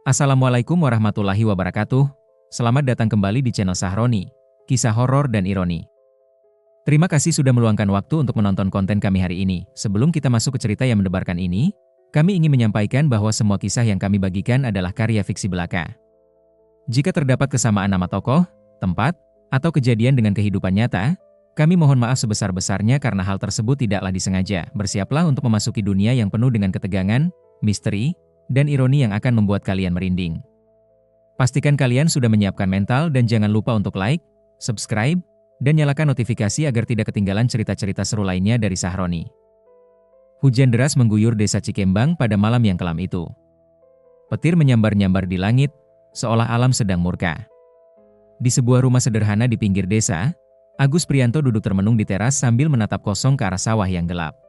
Assalamualaikum warahmatullahi wabarakatuh. Selamat datang kembali di channel Sahroni, kisah horor dan ironi. Terima kasih sudah meluangkan waktu untuk menonton konten kami hari ini. Sebelum kita masuk ke cerita yang mendebarkan ini, kami ingin menyampaikan bahwa semua kisah yang kami bagikan adalah karya fiksi belaka. Jika terdapat kesamaan nama tokoh, tempat, atau kejadian dengan kehidupan nyata, kami mohon maaf sebesar-besarnya karena hal tersebut tidaklah disengaja. Bersiaplah untuk memasuki dunia yang penuh dengan ketegangan, misteri, dan ironi yang akan membuat kalian merinding. Pastikan kalian sudah menyiapkan mental dan jangan lupa untuk like, subscribe, dan nyalakan notifikasi agar tidak ketinggalan cerita-cerita seru lainnya dari Sahroni. Hujan deras mengguyur desa Cikembang pada malam yang kelam itu. Petir menyambar-nyambar di langit, seolah alam sedang murka. Di sebuah rumah sederhana di pinggir desa, Agus Prianto duduk termenung di teras sambil menatap kosong ke arah sawah yang gelap.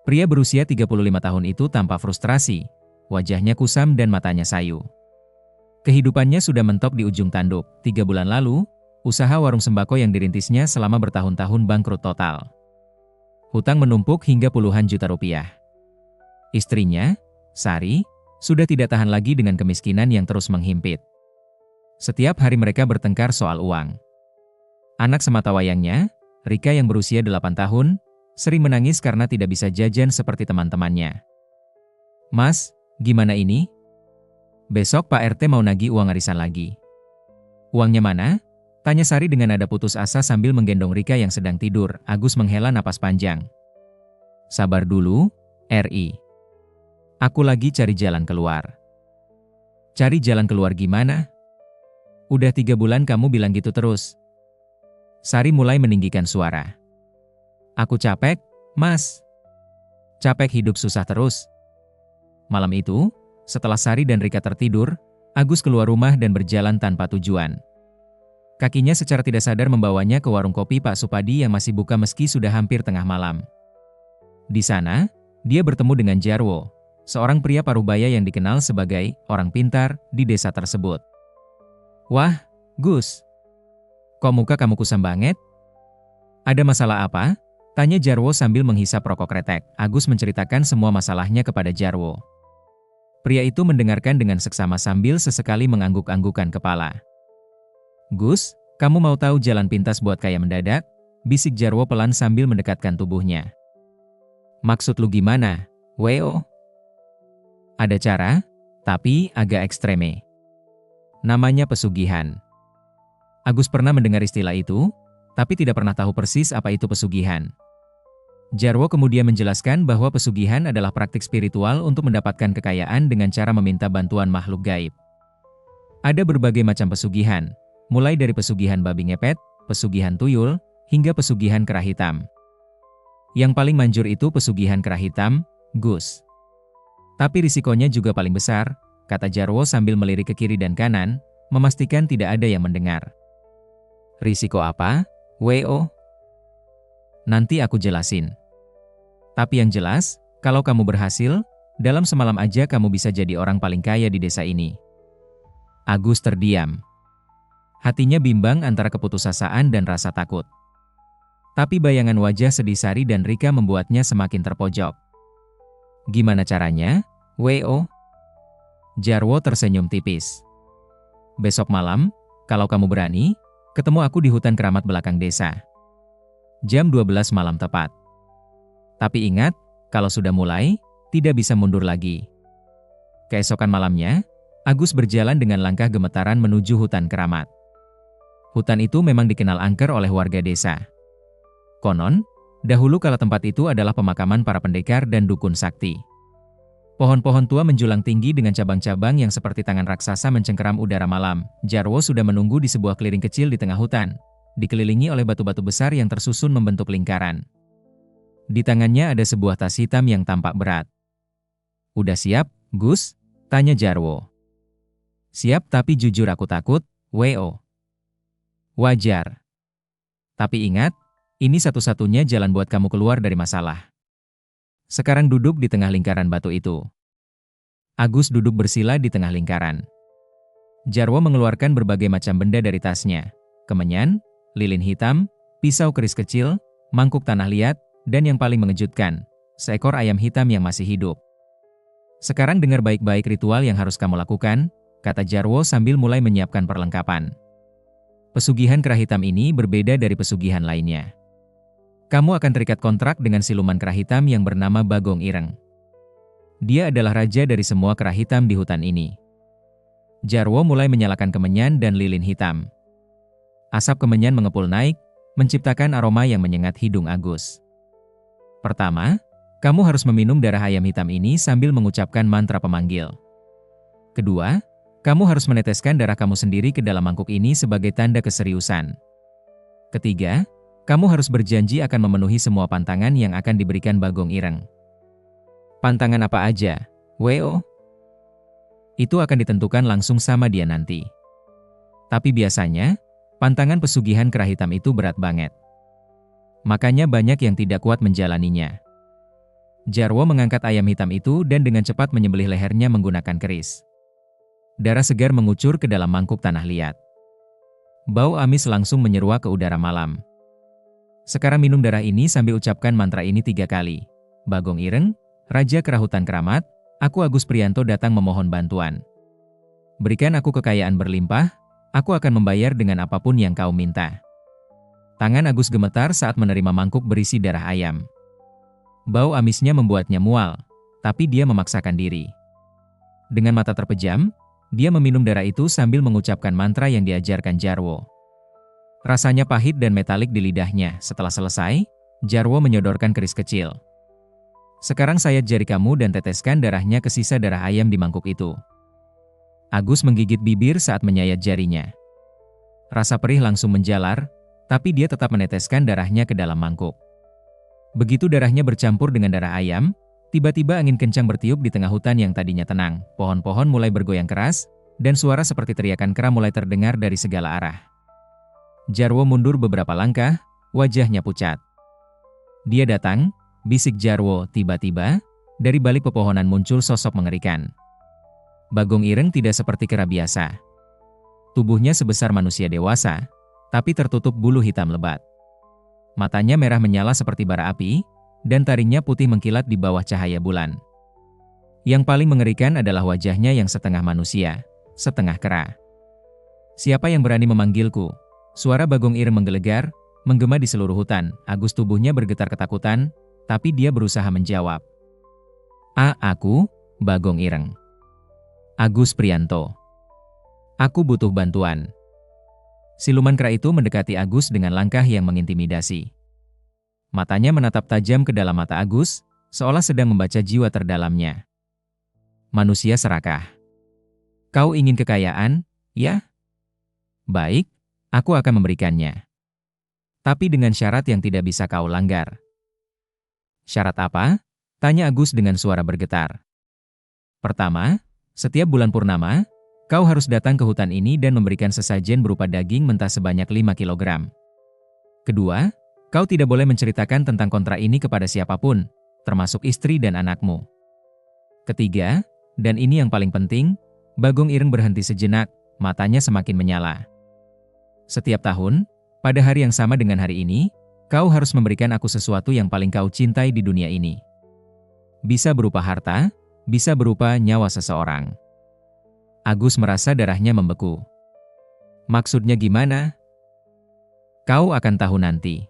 Pria berusia 35 tahun itu tampak frustrasi. Wajahnya kusam dan matanya sayu. Kehidupannya sudah mentok di ujung tanduk. 3 bulan lalu, usaha warung sembako yang dirintisnya selama bertahun-tahun bangkrut total. Hutang menumpuk hingga puluhan juta rupiah. Istrinya, Sari, sudah tidak tahan lagi dengan kemiskinan yang terus menghimpit. Setiap hari mereka bertengkar soal uang. Anak sematawayangnya, Rika yang berusia 8 tahun, sering menangis karena tidak bisa jajan seperti teman-temannya. "Mas, gimana ini? Besok Pak RT mau nagih uang arisan lagi." "Uangnya mana?" tanya Sari dengan nada putus asa sambil menggendong Rika yang sedang tidur. Agus menghela napas panjang. "Sabar dulu, Ri. Aku lagi cari jalan keluar." "Cari jalan keluar gimana? Udah 3 bulan kamu bilang gitu terus." Sari mulai meninggikan suara. "Aku capek, Mas. Capek hidup susah terus." Malam itu, setelah Sari dan Rika tertidur, Agus keluar rumah dan berjalan tanpa tujuan. Kakinya secara tidak sadar membawanya ke warung kopi Pak Supadi yang masih buka meski sudah hampir tengah malam. Di sana, dia bertemu dengan Jarwo, seorang pria parubaya yang dikenal sebagai orang pintar di desa tersebut. "Wah, Gus. Kok muka kamu kusam banget? Ada masalah apa?" tanya Jarwo sambil menghisap rokok kretek. Agus menceritakan semua masalahnya kepada Jarwo. Pria itu mendengarkan dengan seksama sambil sesekali mengangguk-anggukan kepala. "Gus, kamu mau tahu jalan pintas buat kaya mendadak?" bisik Jarwo pelan sambil mendekatkan tubuhnya. "Maksud lu gimana, Weo?" "Ada cara, tapi agak ekstreme. Namanya pesugihan." Agus pernah mendengar istilah itu, tapi tidak pernah tahu persis apa itu pesugihan. Jarwo kemudian menjelaskan bahwa pesugihan adalah praktik spiritual untuk mendapatkan kekayaan dengan cara meminta bantuan makhluk gaib. Ada berbagai macam pesugihan, mulai dari pesugihan babi ngepet, pesugihan tuyul, hingga pesugihan kera hitam. Yang paling manjur itu pesugihan kera hitam, Gus. Tapi risikonya juga paling besar, kata Jarwo sambil melirik ke kiri dan kanan, memastikan tidak ada yang mendengar. "Risiko apa, Weo? Nanti aku jelasin. Tapi yang jelas, kalau kamu berhasil, dalam semalam aja kamu bisa jadi orang paling kaya di desa ini." Agus terdiam. Hatinya bimbang antara keputusasaan dan rasa takut. Tapi bayangan wajah sedih Sari dan Rika membuatnya semakin terpojok. "Gimana caranya, Weo?" Jarwo tersenyum tipis. "Besok malam, kalau kamu berani, ketemu aku di hutan keramat belakang desa. Jam 12 malam tepat. Tapi ingat, kalau sudah mulai, tidak bisa mundur lagi." Keesokan malamnya, Agus berjalan dengan langkah gemetaran menuju hutan keramat. Hutan itu memang dikenal angker oleh warga desa. Konon, dahulu kala tempat itu adalah pemakaman para pendekar dan dukun sakti. Pohon-pohon tua menjulang tinggi dengan cabang-cabang yang seperti tangan raksasa mencengkeram udara malam. Jarwo sudah menunggu di sebuah clearing kecil di tengah hutan, dikelilingi oleh batu-batu besar yang tersusun membentuk lingkaran. Di tangannya ada sebuah tas hitam yang tampak berat. "Udah siap, Gus?" tanya Jarwo. "Siap, tapi jujur aku takut, Weo." "Wajar. Tapi ingat, ini satu-satunya jalan buat kamu keluar dari masalah. Sekarang duduk di tengah lingkaran batu itu." Agus duduk bersila di tengah lingkaran. Jarwo mengeluarkan berbagai macam benda dari tasnya. Kemenyan, lilin hitam, pisau keris kecil, mangkuk tanah liat, dan yang paling mengejutkan, seekor ayam hitam yang masih hidup. Sekarang dengar baik-baik ritual yang harus kamu lakukan, kata Jarwo sambil mulai menyiapkan perlengkapan. Pesugihan kera hitam ini berbeda dari pesugihan lainnya. Kamu akan terikat kontrak dengan siluman kera hitam yang bernama Bagong Ireng. Dia adalah raja dari semua kera hitam di hutan ini. Jarwo mulai menyalakan kemenyan dan lilin hitam. Asap kemenyan mengepul naik, menciptakan aroma yang menyengat hidung Agus. Pertama, kamu harus meminum darah ayam hitam ini sambil mengucapkan mantra pemanggil. Kedua, kamu harus meneteskan darah kamu sendiri ke dalam mangkuk ini sebagai tanda keseriusan. Ketiga, kamu harus berjanji akan memenuhi semua pantangan yang akan diberikan Bagong Ireng. Pantangan apa aja, Wo? Itu akan ditentukan langsung sama dia nanti. Tapi biasanya, pantangan pesugihan kera hitam itu berat banget. Makanya banyak yang tidak kuat menjalaninya. Jarwo mengangkat ayam hitam itu dan dengan cepat menyembelih lehernya menggunakan keris. Darah segar mengucur ke dalam mangkuk tanah liat. Bau amis langsung menyeruak ke udara malam. Sekarang minum darah ini sambil ucapkan mantra ini 3 kali. Bagong Ireng, Raja Kera Hutan Keramat, aku Agus Prianto datang memohon bantuan. Berikan aku kekayaan berlimpah, aku akan membayar dengan apapun yang kau minta. Tangan Agus gemetar saat menerima mangkuk berisi darah ayam. Bau amisnya membuatnya mual, tapi dia memaksakan diri. Dengan mata terpejam, dia meminum darah itu sambil mengucapkan mantra yang diajarkan Jarwo. Rasanya pahit dan metalik di lidahnya. Setelah selesai, Jarwo menyodorkan keris kecil. Sekarang sayat jari kamu dan teteskan darahnya ke sisa darah ayam di mangkuk itu. Agus menggigit bibir saat menyayat jarinya. Rasa perih langsung menjalar, tapi dia tetap meneteskan darahnya ke dalam mangkuk. Begitu darahnya bercampur dengan darah ayam, tiba-tiba angin kencang bertiup di tengah hutan yang tadinya tenang. Pohon-pohon mulai bergoyang keras, dan suara seperti teriakan kera mulai terdengar dari segala arah. Jarwo mundur beberapa langkah, wajahnya pucat. Dia datang, bisik Jarwo. Tiba-tiba, dari balik pepohonan muncul sosok mengerikan. Bagong Ireng tidak seperti kera biasa. Tubuhnya sebesar manusia dewasa, tapi tertutup bulu hitam lebat. Matanya merah menyala seperti bara api, dan taringnya putih mengkilat di bawah cahaya bulan. Yang paling mengerikan adalah wajahnya yang setengah manusia, setengah kera. Siapa yang berani memanggilku? Suara Bagong Ireng menggelegar, menggema di seluruh hutan. Agus tubuhnya bergetar ketakutan, tapi dia berusaha menjawab. Aku, Bagong Ireng. Agus Prianto. Aku butuh bantuan. Siluman kera itu mendekati Agus dengan langkah yang mengintimidasi. Matanya menatap tajam ke dalam mata Agus, seolah sedang membaca jiwa terdalamnya. Manusia serakah. Kau ingin kekayaan, ya? Baik, aku akan memberikannya. Tapi dengan syarat yang tidak bisa kau langgar. Syarat apa? Tanya Agus dengan suara bergetar. Pertama, setiap bulan purnama, kau harus datang ke hutan ini dan memberikan sesajen berupa daging mentah sebanyak 5 kilogram. Kedua, kau tidak boleh menceritakan tentang kontrak ini kepada siapapun, termasuk istri dan anakmu. Ketiga, dan ini yang paling penting, Bagong Ireng berhenti sejenak, matanya semakin menyala. Setiap tahun, pada hari yang sama dengan hari ini, kau harus memberikan aku sesuatu yang paling kau cintai di dunia ini. Bisa berupa harta, bisa berupa nyawa seseorang. Agus merasa darahnya membeku. Maksudnya gimana? Kau akan tahu nanti.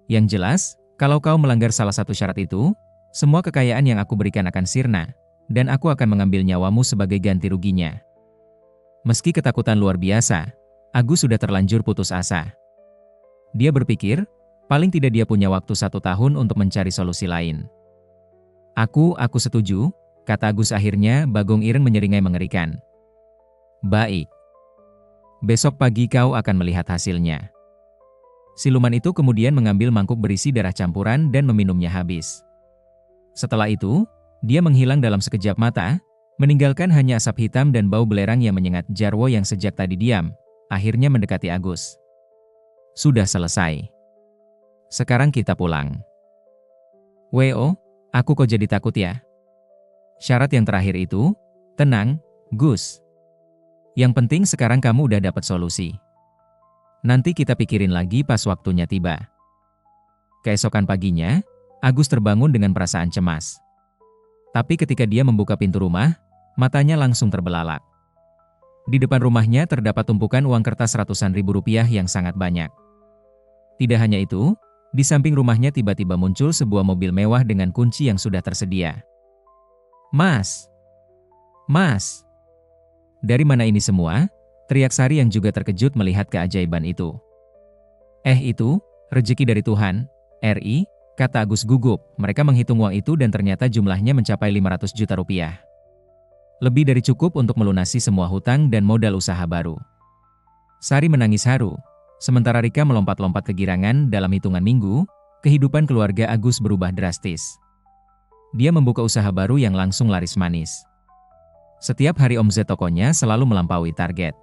Yang jelas, kalau kau melanggar salah satu syarat itu, semua kekayaan yang aku berikan akan sirna, dan aku akan mengambil nyawamu sebagai ganti ruginya. Meski ketakutan luar biasa, Agus sudah terlanjur putus asa. Dia berpikir, paling tidak dia punya waktu 1 tahun untuk mencari solusi lain. Aku setuju, kata Agus akhirnya. Bagong Ireng menyeringai mengerikan. Baik. Besok pagi kau akan melihat hasilnya. Siluman itu kemudian mengambil mangkuk berisi darah campuran dan meminumnya habis. Setelah itu, dia menghilang dalam sekejap mata, meninggalkan hanya asap hitam dan bau belerang yang menyengat. Jarwo yang sejak tadi diam, akhirnya mendekati Agus. Sudah selesai. Sekarang kita pulang. Wo, aku kok jadi takut ya? Syarat yang terakhir itu, tenang, Gus. Yang penting sekarang kamu udah dapat solusi. Nanti kita pikirin lagi pas waktunya tiba. Keesokan paginya, Agus terbangun dengan perasaan cemas. Tapi ketika dia membuka pintu rumah, matanya langsung terbelalak. Di depan rumahnya terdapat tumpukan uang kertas ratusan ribu rupiah yang sangat banyak. Tidak hanya itu, di samping rumahnya tiba-tiba muncul sebuah mobil mewah dengan kunci yang sudah tersedia. "Mas! Mas! Dari mana ini semua?" teriak Sari yang juga terkejut melihat keajaiban itu. Itu, rezeki dari Tuhan, RI, kata Agus gugup. Mereka menghitung uang itu dan ternyata jumlahnya mencapai 500 juta rupiah. Lebih dari cukup untuk melunasi semua hutang dan modal usaha baru. Sari menangis haru. Sementara Rika melompat-lompat kegirangan. Dalam hitungan minggu, kehidupan keluarga Agus berubah drastis. Dia membuka usaha baru yang langsung laris manis. Setiap hari omzet tokonya selalu melampaui target.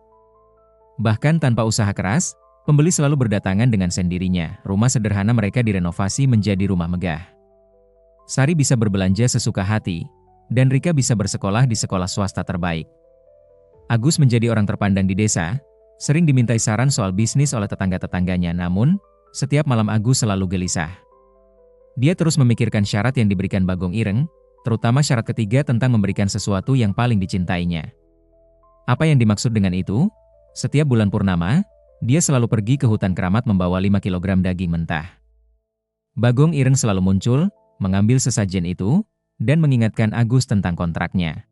Bahkan tanpa usaha keras, pembeli selalu berdatangan dengan sendirinya. Rumah sederhana mereka direnovasi menjadi rumah megah. Sari bisa berbelanja sesuka hati, dan Rika bisa bersekolah di sekolah swasta terbaik. Agus menjadi orang terpandang di desa, sering dimintai saran soal bisnis oleh tetangga-tetangganya, namun, setiap malam Agus selalu gelisah. Dia terus memikirkan syarat yang diberikan Bagong Ireng, terutama syarat ketiga tentang memberikan sesuatu yang paling dicintainya. Apa yang dimaksud dengan itu? Setiap bulan purnama, dia selalu pergi ke hutan keramat membawa 5 kilogram daging mentah. Bagong Ireng selalu muncul, mengambil sesajen itu, dan mengingatkan Agus tentang kontraknya.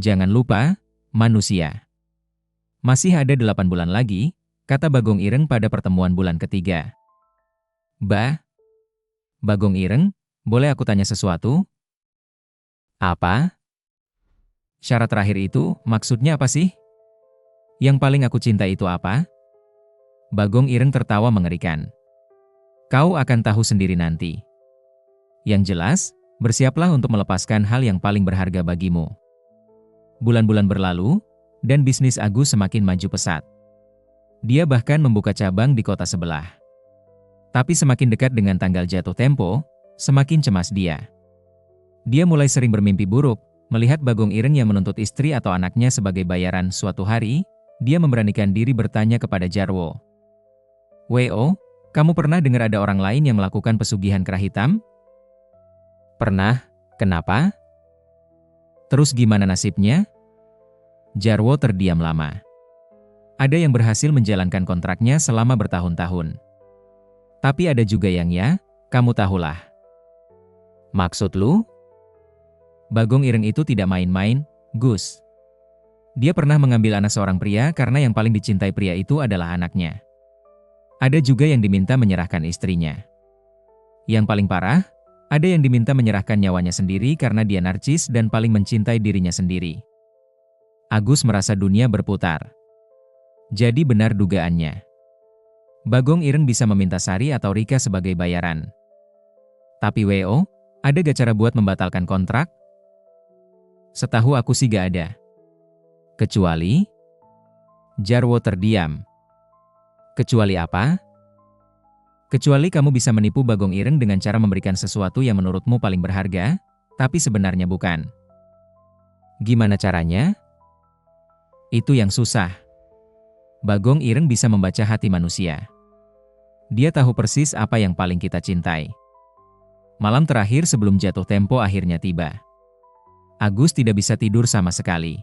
"Jangan lupa, manusia. Masih ada 8 bulan lagi," kata Bagong Ireng pada pertemuan bulan ketiga. Bagong Ireng, boleh aku tanya sesuatu?" "Apa?" "Syarat terakhir itu, maksudnya apa sih? Yang paling aku cinta itu apa?" Bagong Ireng tertawa mengerikan. "Kau akan tahu sendiri nanti. Yang jelas, bersiaplah untuk melepaskan hal yang paling berharga bagimu." Bulan-bulan berlalu, dan bisnis Agus semakin maju pesat. Dia bahkan membuka cabang di kota sebelah. Tapi semakin dekat dengan tanggal jatuh tempo, semakin cemas dia. Dia mulai sering bermimpi buruk, melihat Bagong Ireng yang menuntut istri atau anaknya sebagai bayaran. Suatu hari, dia memberanikan diri bertanya kepada Jarwo. "Wo, kamu pernah dengar ada orang lain yang melakukan pesugihan kera hitam?" "Pernah, kenapa? Terus gimana nasibnya?" Jarwo terdiam lama. "Ada yang berhasil menjalankan kontraknya selama bertahun-tahun. Tapi ada juga yang kamu tahulah." "Maksud lu?" "Bagong Ireng itu tidak main-main, Gus. Dia pernah mengambil anak seorang pria karena yang paling dicintai pria itu adalah anaknya. Ada juga yang diminta menyerahkan istrinya. Yang paling parah, ada yang diminta menyerahkan nyawanya sendiri karena dia narcis dan paling mencintai dirinya sendiri." Agus merasa dunia berputar. Jadi benar dugaannya. Bagong Ireng bisa meminta Sari atau Rika sebagai bayaran. Tapi Wo, ada gak cara buat membatalkan kontrak? "Setahu aku sih gak ada." "Kecuali?" Jarwo terdiam. "Kecuali apa?" "Kecuali kamu bisa menipu Bagong Ireng dengan cara memberikan sesuatu yang menurutmu paling berharga, tapi sebenarnya bukan." "Gimana caranya?" "Itu yang susah. Bagong Ireng bisa membaca hati manusia. Dia tahu persis apa yang paling kita cintai." Malam terakhir sebelum jatuh tempo akhirnya tiba. Agus tidak bisa tidur sama sekali.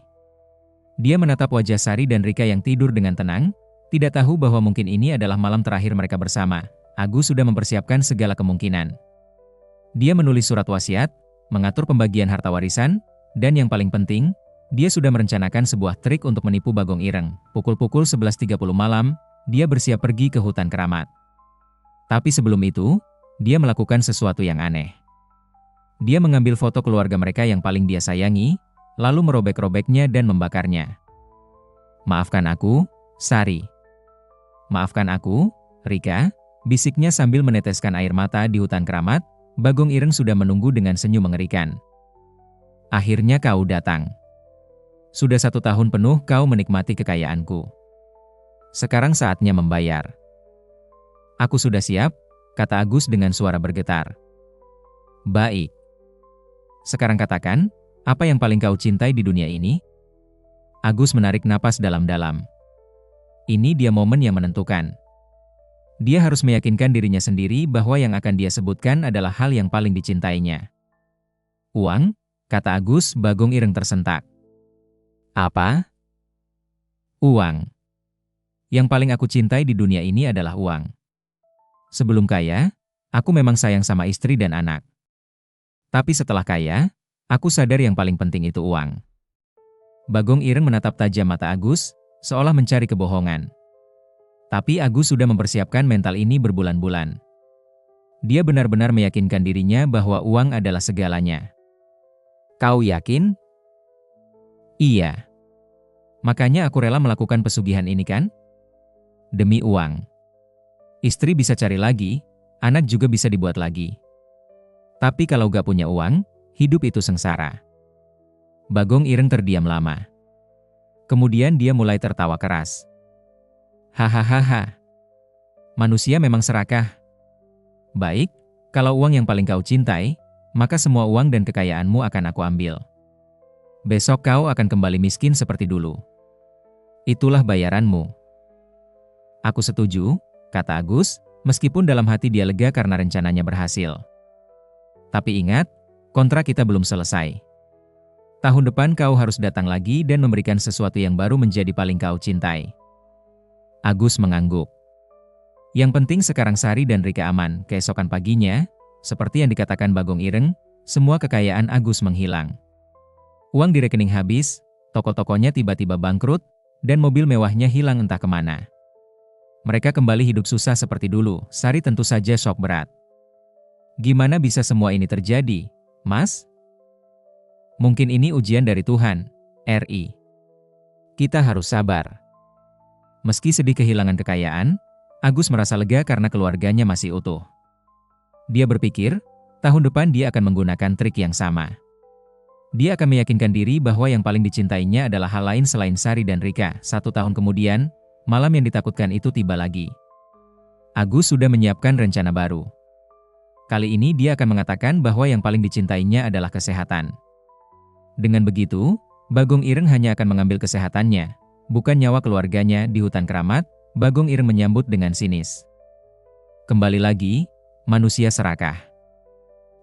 Dia menatap wajah Sari dan Rika yang tidur dengan tenang, tidak tahu bahwa mungkin ini adalah malam terakhir mereka bersama. Agus sudah mempersiapkan segala kemungkinan. Dia menulis surat wasiat, mengatur pembagian harta warisan, dan yang paling penting, dia sudah merencanakan sebuah trik untuk menipu Bagong Ireng. Pukul 11.30 malam, dia bersiap pergi ke hutan keramat. Tapi sebelum itu, dia melakukan sesuatu yang aneh. Dia mengambil foto keluarga mereka yang paling dia sayangi, lalu merobek-robeknya dan membakarnya. "Maafkan aku, Sari. Maafkan aku, Rika," bisiknya sambil meneteskan air mata. Di hutan keramat, Bagong Ireng sudah menunggu dengan senyum mengerikan. "Akhirnya kau datang. Sudah 1 tahun penuh kau menikmati kekayaanku. Sekarang saatnya membayar." "Aku sudah siap," kata Agus dengan suara bergetar. "Baik. Sekarang katakan, apa yang paling kau cintai di dunia ini?" Agus menarik napas dalam-dalam. Ini dia momen yang menentukan. Dia harus meyakinkan dirinya sendiri bahwa yang akan dia sebutkan adalah hal yang paling dicintainya. "Uang," kata Agus. Bagong Ireng tersentak. Apa? Uang. Yang paling aku cintai di dunia ini adalah uang. Sebelum kaya, aku memang sayang sama istri dan anak. Tapi setelah kaya, aku sadar yang paling penting itu uang. Bagong Ireng menatap tajam mata Agus, seolah mencari kebohongan. Tapi Agus sudah mempersiapkan mental ini berbulan-bulan. Dia benar-benar meyakinkan dirinya bahwa uang adalah segalanya. Kau yakin? Iya. Makanya aku rela melakukan pesugihan ini kan? Demi uang. Istri bisa cari lagi, anak juga bisa dibuat lagi. Tapi kalau gak punya uang, hidup itu sengsara. Bagong Ireng terdiam lama. Kemudian dia mulai tertawa keras. Hahaha. Manusia memang serakah. Baik, kalau uang yang paling kau cintai, maka semua uang dan kekayaanmu akan aku ambil. Besok kau akan kembali miskin seperti dulu. Itulah bayaranmu. Aku setuju, kata Agus, meskipun dalam hati dia lega karena rencananya berhasil. Tapi ingat, kontrak kita belum selesai. Tahun depan kau harus datang lagi dan memberikan sesuatu yang baru menjadi paling kau cintai. Agus mengangguk. Yang penting sekarang Sari dan Rika aman. Keesokan paginya, seperti yang dikatakan Bagong Ireng, semua kekayaan Agus menghilang. Uang di rekening habis, toko-tokonya tiba-tiba bangkrut, dan mobil mewahnya hilang entah kemana. Mereka kembali hidup susah seperti dulu. Sari tentu saja syok berat. Gimana bisa semua ini terjadi, Mas? Mungkin ini ujian dari Tuhan, RI. Kita harus sabar. Meski sedih kehilangan kekayaan, Agus merasa lega karena keluarganya masih utuh. Dia berpikir, tahun depan dia akan menggunakan trik yang sama. Dia akan meyakinkan diri bahwa yang paling dicintainya adalah hal lain selain Sari dan Rika. 1 tahun kemudian, malam yang ditakutkan itu tiba lagi. Agus sudah menyiapkan rencana baru. Kali ini dia akan mengatakan bahwa yang paling dicintainya adalah kesehatan. Dengan begitu, Bagong Ireng hanya akan mengambil kesehatannya, bukan nyawa keluarganya. Di hutan keramat, Bagong Ireng menyambut dengan sinis. Kembali lagi, manusia serakah.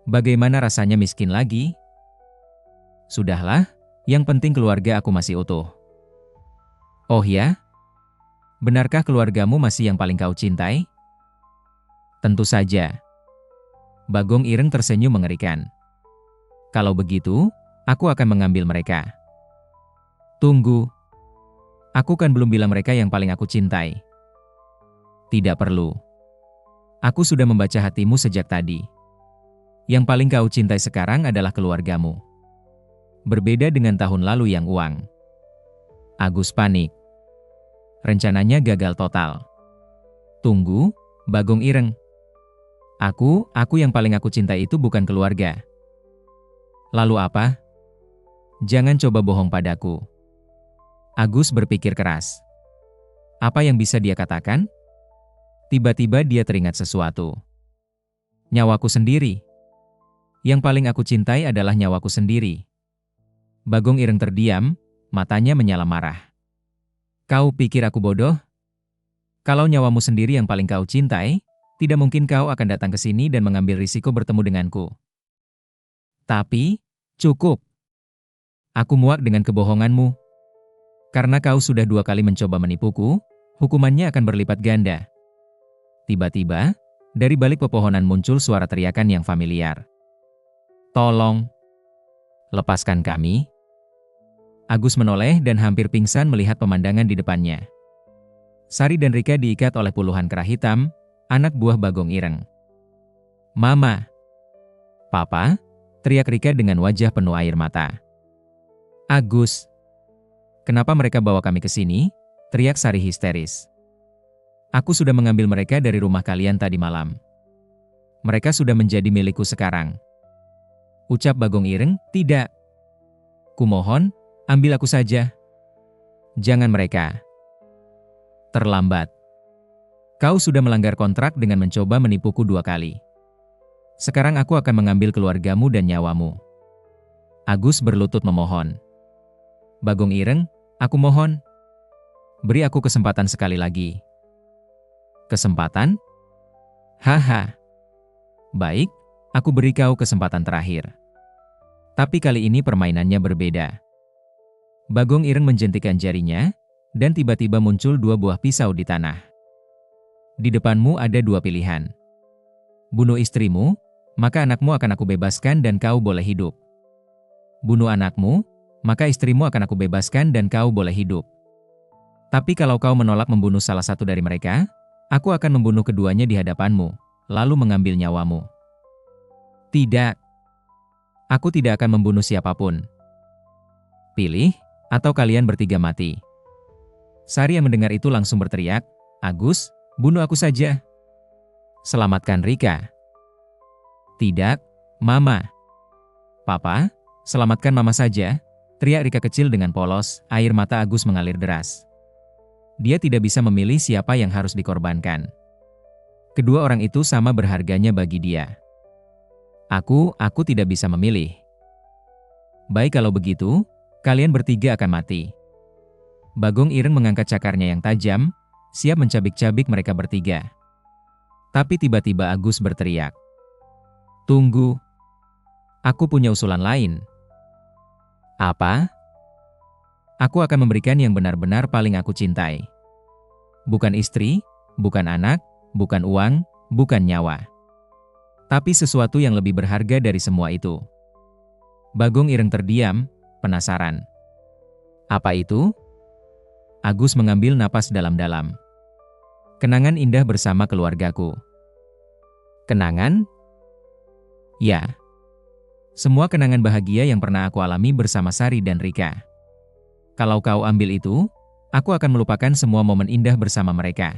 Bagaimana rasanya miskin lagi? Sudahlah, yang penting keluarga aku masih utuh. Oh ya? Benarkah keluargamu masih yang paling kau cintai? Tentu saja. Bagong Ireng tersenyum mengerikan. Kalau begitu, aku akan mengambil mereka. Tunggu. Aku kan belum bilang mereka yang paling aku cintai. Tidak perlu. Aku sudah membaca hatimu sejak tadi. Yang paling kau cintai sekarang adalah keluargamu. Berbeda dengan tahun lalu yang uang. Agus panik. Rencananya gagal total. Tunggu, Bagong Ireng. Aku yang paling aku cintai itu bukan keluarga. Lalu apa? Jangan coba bohong padaku. Agus berpikir keras. Apa yang bisa dia katakan? Tiba-tiba dia teringat sesuatu. Nyawaku sendiri. Yang paling aku cintai adalah nyawaku sendiri. Bagong Ireng terdiam, matanya menyala marah. Kau pikir aku bodoh? Kalau nyawamu sendiri yang paling kau cintai, tidak mungkin kau akan datang ke sini dan mengambil risiko bertemu denganku. Tapi, cukup. Aku muak dengan kebohonganmu. Karena kau sudah 2 kali mencoba menipuku, hukumannya akan berlipat ganda. Tiba-tiba, dari balik pepohonan muncul suara teriakan yang familiar. Tolong, lepaskan kami. Agus menoleh dan hampir pingsan melihat pemandangan di depannya. Sari dan Rika diikat oleh puluhan kera hitam, anak buah Bagong Ireng. Mama! Papa! Teriak Rika dengan wajah penuh air mata. Agus! Kenapa mereka bawa kami ke sini? Teriak Sari histeris. Aku sudah mengambil mereka dari rumah kalian tadi malam. Mereka sudah menjadi milikku sekarang. Ucap Bagong Ireng, tidak. Kumohon, ambil aku saja. Jangan mereka. Terlambat. Kau sudah melanggar kontrak dengan mencoba menipuku 2 kali. Sekarang aku akan mengambil keluargamu dan nyawamu. Agus berlutut memohon. Bagong Ireng, aku mohon. Beri aku kesempatan sekali lagi. Kesempatan? Haha. Baik, aku beri kau kesempatan terakhir. Tapi kali ini permainannya berbeda. Bagong Ireng menjentikan jarinya, dan tiba-tiba muncul 2 buah pisau di tanah. Di depanmu ada 2 pilihan. Bunuh istrimu, maka anakmu akan aku bebaskan dan kau boleh hidup. Bunuh anakmu, maka istrimu akan aku bebaskan dan kau boleh hidup. Tapi kalau kau menolak membunuh salah satu dari mereka, aku akan membunuh keduanya di hadapanmu, lalu mengambil nyawamu. Tidak. Aku tidak akan membunuh siapapun. Pilih, atau kalian bertiga mati. Sari yang mendengar itu langsung berteriak, Agus, bunuh aku saja. Selamatkan Rika. Tidak, Mama. Papa, selamatkan Mama saja, teriak Rika kecil dengan polos, air mata Agus mengalir deras. Dia tidak bisa memilih siapa yang harus dikorbankan. Kedua orang itu sama berharganya bagi dia. Aku tidak bisa memilih. Baik kalau begitu, kalian bertiga akan mati. Bagong Ireng mengangkat cakarnya yang tajam, siap mencabik-cabik mereka bertiga. Tapi tiba-tiba Agus berteriak. Tunggu. Aku punya usulan lain. Apa? Aku akan memberikan yang benar-benar paling aku cintai. Bukan istri, bukan anak, bukan uang, bukan nyawa. Tapi sesuatu yang lebih berharga dari semua itu. Bagong Ireng terdiam, penasaran. Apa itu? Agus mengambil napas dalam-dalam. Kenangan indah bersama keluargaku. Kenangan? Ya. Semua kenangan bahagia yang pernah aku alami bersama Sari dan Rika. Kalau kau ambil itu, aku akan melupakan semua momen indah bersama mereka.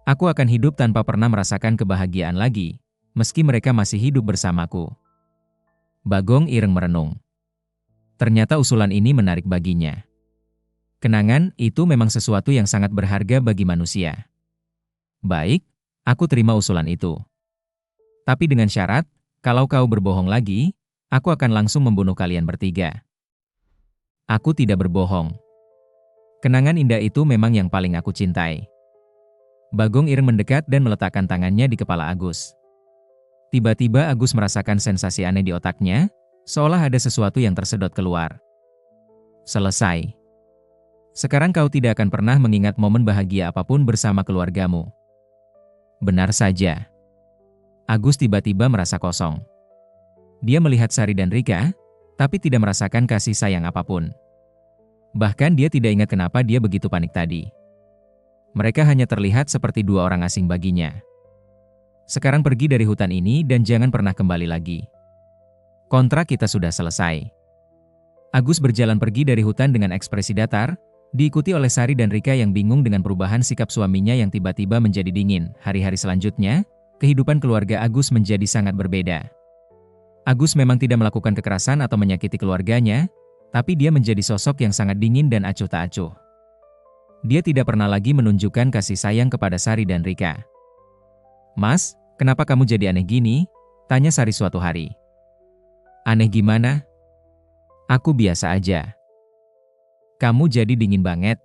Aku akan hidup tanpa pernah merasakan kebahagiaan lagi, meski mereka masih hidup bersamaku. Bagong Ireng merenung. Ternyata usulan ini menarik baginya. Kenangan itu memang sesuatu yang sangat berharga bagi manusia. Baik, aku terima usulan itu. Tapi dengan syarat, kalau kau berbohong lagi, aku akan langsung membunuh kalian bertiga. Aku tidak berbohong. Kenangan indah itu memang yang paling aku cintai. Bagong Ireng mendekat dan meletakkan tangannya di kepala Agus. Tiba-tiba Agus merasakan sensasi aneh di otaknya, seolah ada sesuatu yang tersedot keluar. Selesai. Sekarang kau tidak akan pernah mengingat momen bahagia apapun bersama keluargamu. Benar saja. Agus tiba-tiba merasa kosong. Dia melihat Sari dan Rika, tapi tidak merasakan kasih sayang apapun. Bahkan dia tidak ingat kenapa dia begitu panik tadi. Mereka hanya terlihat seperti 2 orang asing baginya. Sekarang pergi dari hutan ini dan jangan pernah kembali lagi. Kontrak kita sudah selesai. Agus berjalan pergi dari hutan dengan ekspresi datar, diikuti oleh Sari dan Rika yang bingung dengan perubahan sikap suaminya yang tiba-tiba menjadi dingin. Hari-hari selanjutnya, kehidupan keluarga Agus menjadi sangat berbeda. Agus memang tidak melakukan kekerasan atau menyakiti keluarganya, tapi dia menjadi sosok yang sangat dingin dan acuh tak acuh. Dia tidak pernah lagi menunjukkan kasih sayang kepada Sari dan Rika. Mas, kenapa kamu jadi aneh gini? Tanya Sari suatu hari. Aneh gimana? Aku biasa aja. Kamu jadi dingin banget.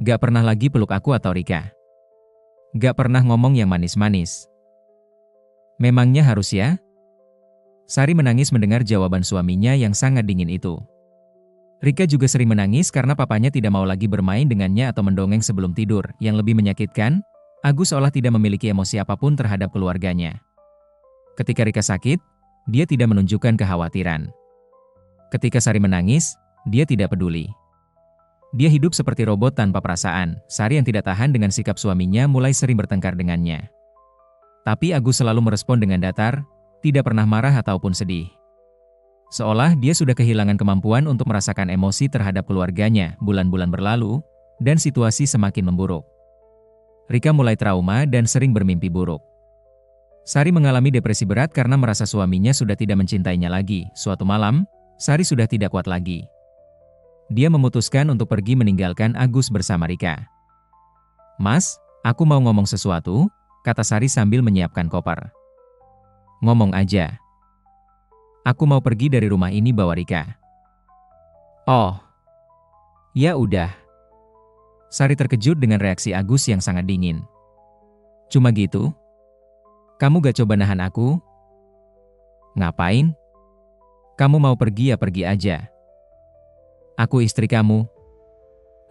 Gak pernah lagi peluk aku atau Rika. Gak pernah ngomong yang manis-manis. Memangnya harus ya? Sari menangis mendengar jawaban suaminya yang sangat dingin itu. Rika juga sering menangis karena papanya tidak mau lagi bermain dengannya atau mendongeng sebelum tidur. Yang lebih menyakitkan, Agus seolah tidak memiliki emosi apapun terhadap keluarganya. Ketika Rika sakit, dia tidak menunjukkan kekhawatiran. Ketika Sari menangis, dia tidak peduli. Dia hidup seperti robot tanpa perasaan. Sari yang tidak tahan dengan sikap suaminya mulai sering bertengkar dengannya. Tapi Agus selalu merespon dengan datar, tidak pernah marah ataupun sedih. Seolah dia sudah kehilangan kemampuan untuk merasakan emosi terhadap keluarganya. Bulan-bulan berlalu, dan situasi semakin memburuk. Rika mulai trauma dan sering bermimpi buruk. Sari mengalami depresi berat karena merasa suaminya sudah tidak mencintainya lagi. Suatu malam, Sari sudah tidak kuat lagi. Dia memutuskan untuk pergi meninggalkan Agus bersama Rika. Mas, aku mau ngomong sesuatu, kata Sari sambil menyiapkan koper. Ngomong aja. Aku mau pergi dari rumah ini bawa Rika. Oh. Ya udah. Sari terkejut dengan reaksi Agus yang sangat dingin. Cuma gitu? Kamu gak coba nahan aku? Ngapain? Kamu mau pergi ya pergi aja. Aku istri kamu.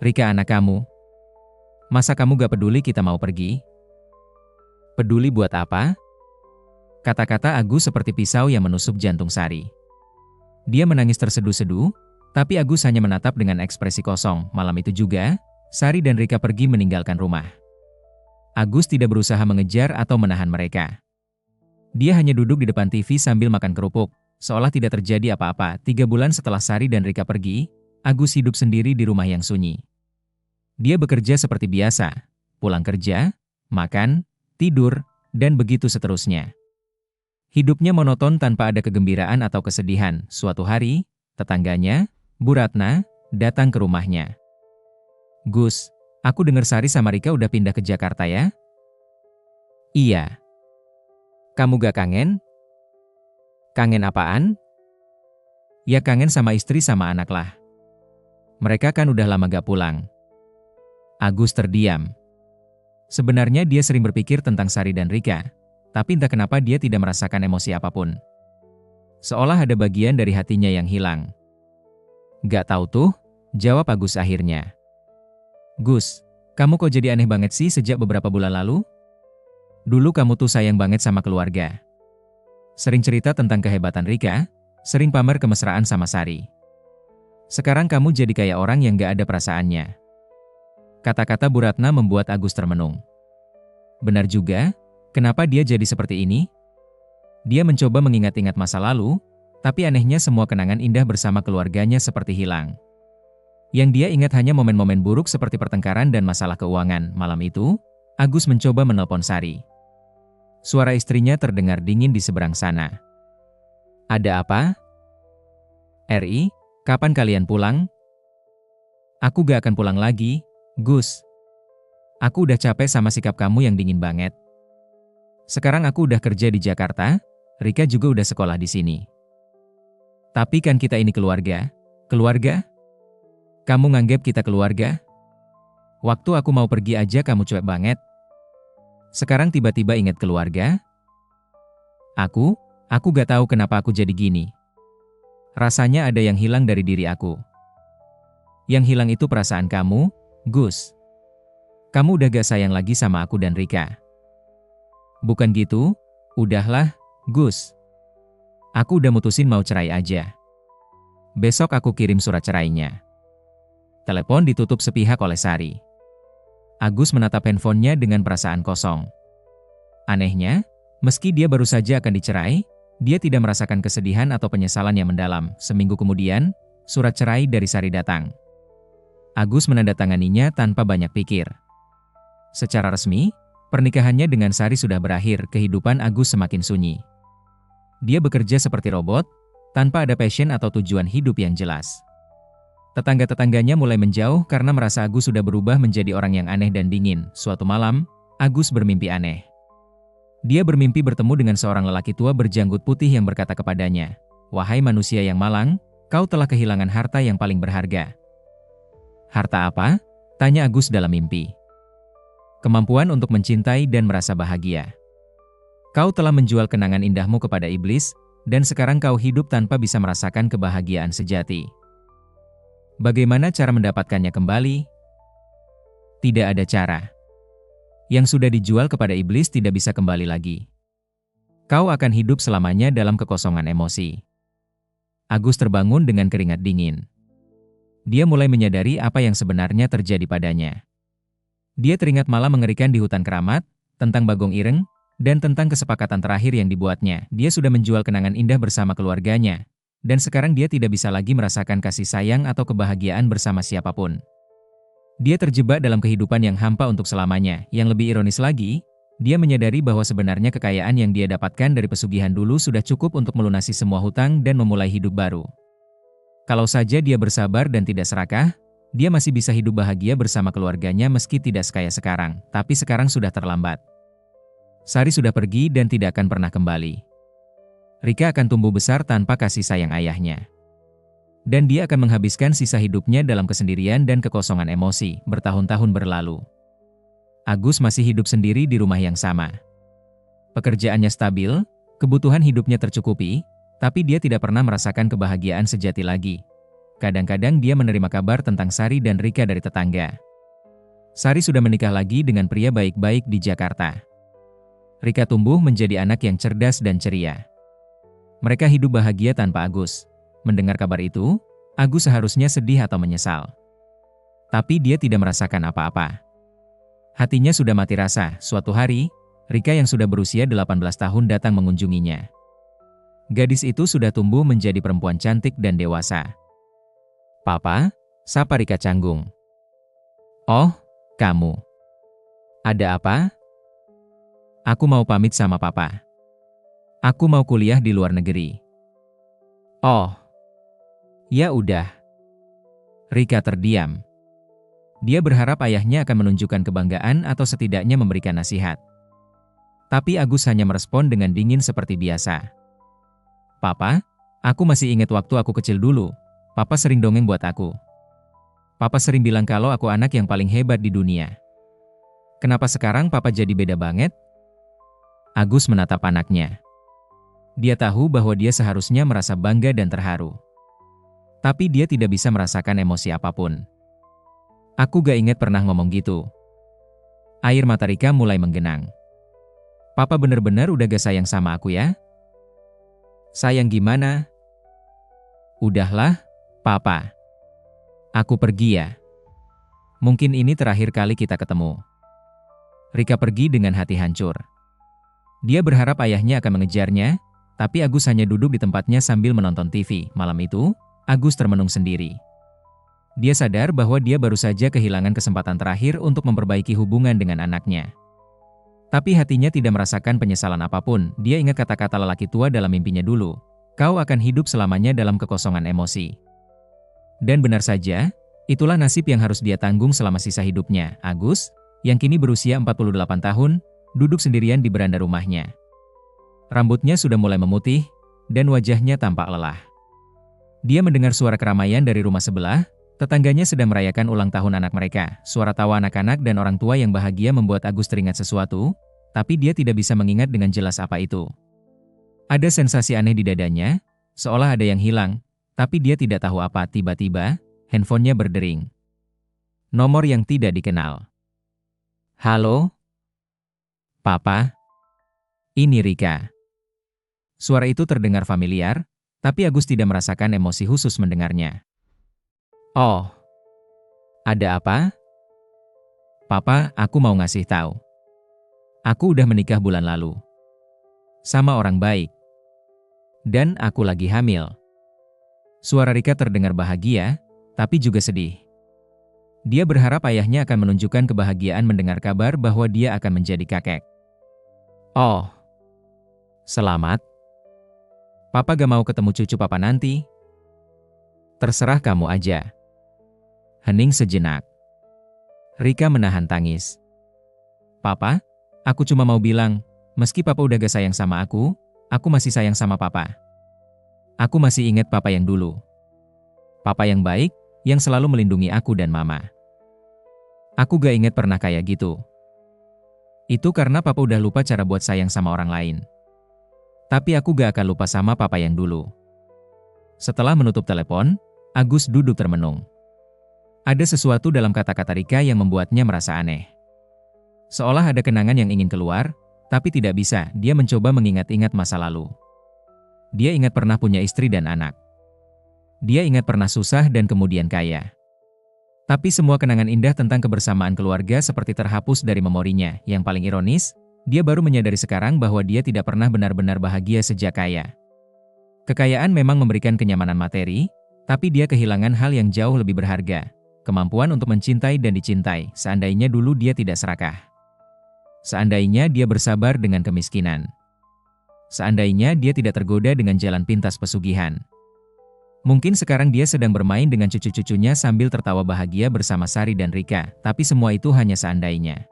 Rika anak kamu. Masa kamu gak peduli kita mau pergi? Peduli buat apa? Kata-kata Agus seperti pisau yang menusuk jantung Sari. Dia menangis terseduh-seduh, tapi Agus hanya menatap dengan ekspresi kosong. Malam itu juga, Sari dan Rika pergi meninggalkan rumah. Agus tidak berusaha mengejar atau menahan mereka. Dia hanya duduk di depan TV sambil makan kerupuk, seolah tidak terjadi apa-apa. 3 bulan setelah Sari dan Rika pergi, Agus hidup sendiri di rumah yang sunyi. Dia bekerja seperti biasa, pulang kerja, makan, tidur, dan begitu seterusnya. Hidupnya monoton tanpa ada kegembiraan atau kesedihan. Suatu hari, tetangganya, Bu Ratna, datang ke rumahnya. "Gus, aku dengar Sari sama Rika udah pindah ke Jakarta ya?" "Iya." "Kamu gak kangen?" "Kangen apaan?" "Ya kangen sama istri sama anak lah. Mereka kan udah lama gak pulang." Agus terdiam. Sebenarnya dia sering berpikir tentang Sari dan Rika, tapi entah kenapa dia tidak merasakan emosi apapun. Seolah ada bagian dari hatinya yang hilang. "Gak tahu tuh," jawab Agus akhirnya. "Gus, kamu kok jadi aneh banget sih sejak beberapa bulan lalu? Dulu kamu tuh sayang banget sama keluarga. Sering cerita tentang kehebatan Rika, sering pamer kemesraan sama Sari. Sekarang kamu jadi kayak orang yang gak ada perasaannya." Kata-kata Bu Ratna membuat Agus termenung. Benar juga, kenapa dia jadi seperti ini? Dia mencoba mengingat-ingat masa lalu, tapi anehnya semua kenangan indah bersama keluarganya seperti hilang. Yang dia ingat hanya momen-momen buruk seperti pertengkaran dan masalah keuangan. Malam itu, Agus mencoba menelpon Sari. Suara istrinya terdengar dingin di seberang sana. "Ada apa?" "Ri, kapan kalian pulang?" "Aku gak akan pulang lagi, Gus. Aku udah capek sama sikap kamu yang dingin banget. Sekarang aku udah kerja di Jakarta, Rika juga udah sekolah di sini. Tapi kan kita ini keluarga. Keluarga? Kamu nganggep kita keluarga? Waktu aku mau pergi aja kamu cuek banget. Sekarang tiba-tiba ingat keluarga? Aku gak tahu kenapa aku jadi gini. Rasanya ada yang hilang dari diri aku. Yang hilang itu perasaan kamu, Gus. Kamu udah gak sayang lagi sama aku dan Rika." "Bukan gitu, udahlah, Gus. Aku udah mutusin mau cerai aja. Besok aku kirim surat cerainya." Telepon ditutup sepihak oleh Sari. Agus menatap handphonenya dengan perasaan kosong. Anehnya, meski dia baru saja akan dicerai, dia tidak merasakan kesedihan atau penyesalan yang mendalam. Seminggu kemudian, surat cerai dari Sari datang. Agus menandatanganinya tanpa banyak pikir. Secara resmi, pernikahannya dengan Sari sudah berakhir. Kehidupan Agus semakin sunyi. Dia bekerja seperti robot, tanpa ada passion atau tujuan hidup yang jelas. Tetangga-tetangganya mulai menjauh karena merasa Agus sudah berubah menjadi orang yang aneh dan dingin. Suatu malam, Agus bermimpi aneh. Dia bermimpi bertemu dengan seorang lelaki tua berjanggut putih yang berkata kepadanya, "Wahai manusia yang malang, kau telah kehilangan harta yang paling berharga." "Harta apa?" tanya Agus dalam mimpi. "Kemampuan untuk mencintai dan merasa bahagia. Kau telah menjual kenangan indahmu kepada iblis, dan sekarang kau hidup tanpa bisa merasakan kebahagiaan sejati. Bagaimana cara mendapatkannya kembali?" "Tidak ada cara. Yang sudah dijual kepada iblis tidak bisa kembali lagi. Kau akan hidup selamanya dalam kekosongan emosi." Agus terbangun dengan keringat dingin. Dia mulai menyadari apa yang sebenarnya terjadi padanya. Dia teringat malam mengerikan di hutan keramat, tentang Bagong Ireng, dan tentang kesepakatan terakhir yang dibuatnya. Dia sudah menjual kenangan indah bersama keluarganya, dan sekarang dia tidak bisa lagi merasakan kasih sayang atau kebahagiaan bersama siapapun. Dia terjebak dalam kehidupan yang hampa untuk selamanya. Yang lebih ironis lagi, dia menyadari bahwa sebenarnya kekayaan yang dia dapatkan dari pesugihan dulu sudah cukup untuk melunasi semua hutang dan memulai hidup baru. Kalau saja dia bersabar dan tidak serakah, dia masih bisa hidup bahagia bersama keluarganya meski tidak sekaya sekarang. Tapi sekarang sudah terlambat. Sari sudah pergi dan tidak akan pernah kembali. Rika akan tumbuh besar tanpa kasih sayang ayahnya. Dan dia akan menghabiskan sisa hidupnya dalam kesendirian dan kekosongan emosi. Bertahun-tahun berlalu. Agus masih hidup sendiri di rumah yang sama. Pekerjaannya stabil, kebutuhan hidupnya tercukupi, Tapi dia tidak pernah merasakan kebahagiaan sejati lagi. Kadang-kadang dia menerima kabar tentang Sari dan Rika dari tetangga. Sari sudah menikah lagi dengan pria baik-baik di Jakarta. Rika tumbuh menjadi anak yang cerdas dan ceria. Mereka hidup bahagia tanpa Agus. Mendengar kabar itu, Agus seharusnya sedih atau menyesal. Tapi dia tidak merasakan apa-apa. Hatinya sudah mati rasa. Suatu hari, Rika yang sudah berusia 18 tahun datang mengunjunginya. Gadis itu sudah tumbuh menjadi perempuan cantik dan dewasa. "Papa," sapa Rika canggung. "Oh, kamu. Ada apa?" "Aku mau pamit sama papa. Aku mau kuliah di luar negeri." "Oh, ya udah." Rika terdiam. Dia berharap ayahnya akan menunjukkan kebanggaan atau setidaknya memberikan nasihat. Tapi Agus hanya merespon dengan dingin seperti biasa. "Papa, aku masih ingat waktu aku kecil dulu. Papa sering dongeng buat aku. Papa sering bilang kalau aku anak yang paling hebat di dunia. Kenapa sekarang papa jadi beda banget?" Agus menatap anaknya. Dia tahu bahwa dia seharusnya merasa bangga dan terharu. Tapi dia tidak bisa merasakan emosi apapun. "Aku gak ingat pernah ngomong gitu." Air mata Rika mulai menggenang. "Papa bener-bener udah gak sayang sama aku ya?" "Sayang gimana?" "Udahlah, Papa. Aku pergi ya. Mungkin ini terakhir kali kita ketemu." Rika pergi dengan hati hancur. Dia berharap ayahnya akan mengejarnya, tapi Agus hanya duduk di tempatnya sambil menonton TV. Malam itu, Agus termenung sendiri. Dia sadar bahwa dia baru saja kehilangan kesempatan terakhir untuk memperbaiki hubungan dengan anaknya. Tapi hatinya tidak merasakan penyesalan apapun. Dia ingat kata-kata lelaki tua dalam mimpinya dulu. "Kau akan hidup selamanya dalam kekosongan emosi." Dan benar saja, itulah nasib yang harus dia tanggung selama sisa hidupnya. Agus, yang kini berusia 48 tahun, duduk sendirian di beranda rumahnya. Rambutnya sudah mulai memutih, dan wajahnya tampak lelah. Dia mendengar suara keramaian dari rumah sebelah. Tetangganya sedang merayakan ulang tahun anak mereka. Suara tawa anak-anak dan orang tua yang bahagia membuat Agus teringat sesuatu, tapi dia tidak bisa mengingat dengan jelas apa itu. Ada sensasi aneh di dadanya, seolah ada yang hilang, tapi dia tidak tahu apa. Tiba-tiba, handphonenya berdering. Nomor yang tidak dikenal. "Halo? Papa? Ini Rika." Suara itu terdengar familiar, tapi Agus tidak merasakan emosi khusus mendengarnya. "Oh, ada apa?" "Papa, aku mau ngasih tahu. Aku udah menikah bulan lalu. Sama orang baik. Dan aku lagi hamil." Suara Rika terdengar bahagia, tapi juga sedih. Dia berharap ayahnya akan menunjukkan kebahagiaan mendengar kabar bahwa dia akan menjadi kakek. "Oh, selamat. Papa gak mau ketemu cucu papa nanti." "Terserah kamu aja." Hening sejenak. Rika menahan tangis. "Papa, aku cuma mau bilang, meski papa udah gak sayang sama aku masih sayang sama papa. Aku masih ingat papa yang dulu. Papa yang baik, yang selalu melindungi aku dan mama. Aku gak ingat pernah kayak gitu. Itu karena papa udah lupa cara buat sayang sama orang lain. Tapi aku gak akan lupa sama papa yang dulu." Setelah menutup telepon, Agus duduk termenung. Ada sesuatu dalam kata-kata Rika yang membuatnya merasa aneh. Seolah ada kenangan yang ingin keluar, tapi tidak bisa. Dia mencoba mengingat-ingat masa lalu. Dia ingat pernah punya istri dan anak. Dia ingat pernah susah dan kemudian kaya. Tapi semua kenangan indah tentang kebersamaan keluarga seperti terhapus dari memorinya. Yang paling ironis, dia baru menyadari sekarang bahwa dia tidak pernah benar-benar bahagia sejak kaya. Kekayaan memang memberikan kenyamanan materi, tapi dia kehilangan hal yang jauh lebih berharga. Kemampuan untuk mencintai dan dicintai. Seandainya dulu dia tidak serakah. Seandainya dia bersabar dengan kemiskinan. Seandainya dia tidak tergoda dengan jalan pintas pesugihan. Mungkin sekarang dia sedang bermain dengan cucu-cucunya sambil tertawa bahagia bersama Sari dan Rika, tapi semua itu hanya seandainya.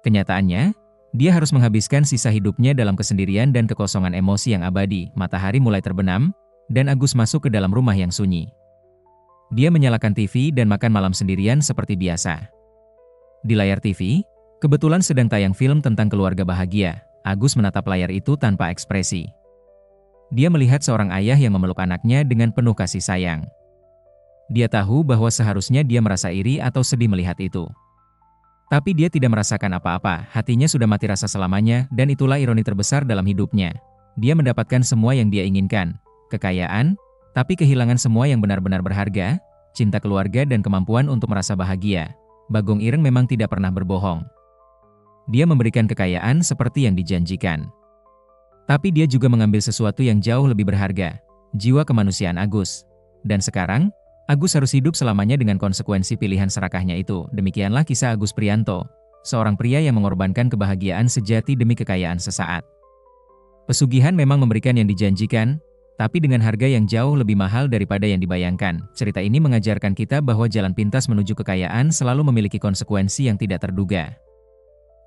Kenyataannya, dia harus menghabiskan sisa hidupnya dalam kesendirian dan kekosongan emosi yang abadi. Matahari mulai terbenam, dan Agus masuk ke dalam rumah yang sunyi. Dia menyalakan TV dan makan malam sendirian seperti biasa. Di layar TV, kebetulan sedang tayang film tentang keluarga bahagia. Agus menatap layar itu tanpa ekspresi. Dia melihat seorang ayah yang memeluk anaknya dengan penuh kasih sayang. Dia tahu bahwa seharusnya dia merasa iri atau sedih melihat itu. Tapi dia tidak merasakan apa-apa, hatinya sudah mati rasa selamanya, dan itulah ironi terbesar dalam hidupnya. Dia mendapatkan semua yang dia inginkan, kekayaan, tapi kehilangan semua yang benar-benar berharga, cinta keluarga dan kemampuan untuk merasa bahagia. Bagong Ireng memang tidak pernah berbohong. Dia memberikan kekayaan seperti yang dijanjikan. Tapi dia juga mengambil sesuatu yang jauh lebih berharga, jiwa kemanusiaan Agus. Dan sekarang, Agus harus hidup selamanya dengan konsekuensi pilihan serakahnya itu. Demikianlah kisah Agus Prianto, seorang pria yang mengorbankan kebahagiaan sejati demi kekayaan sesaat. Pesugihan memang memberikan yang dijanjikan, tapi dengan harga yang jauh lebih mahal daripada yang dibayangkan. Cerita ini mengajarkan kita bahwa jalan pintas menuju kekayaan selalu memiliki konsekuensi yang tidak terduga.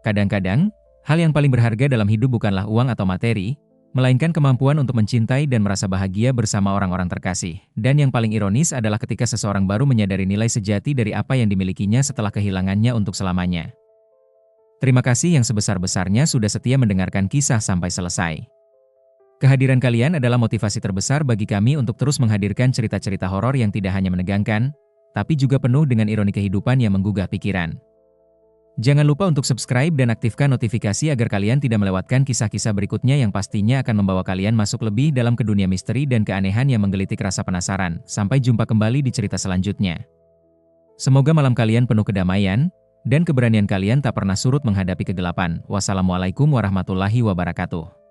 Kadang-kadang, hal yang paling berharga dalam hidup bukanlah uang atau materi, melainkan kemampuan untuk mencintai dan merasa bahagia bersama orang-orang terkasih. Dan yang paling ironis adalah ketika seseorang baru menyadari nilai sejati dari apa yang dimilikinya setelah kehilangannya untuk selamanya. Terima kasih yang sebesar-besarnya sudah setia mendengarkan kisah sampai selesai. Kehadiran kalian adalah motivasi terbesar bagi kami untuk terus menghadirkan cerita-cerita horor yang tidak hanya menegangkan, tapi juga penuh dengan ironi kehidupan yang menggugah pikiran. Jangan lupa untuk subscribe dan aktifkan notifikasi agar kalian tidak melewatkan kisah-kisah berikutnya yang pastinya akan membawa kalian masuk lebih dalam ke dunia misteri dan keanehan yang menggelitik rasa penasaran. Sampai jumpa kembali di cerita selanjutnya. Semoga malam kalian penuh kedamaian, dan keberanian kalian tak pernah surut menghadapi kegelapan. Wassalamualaikum warahmatullahi wabarakatuh.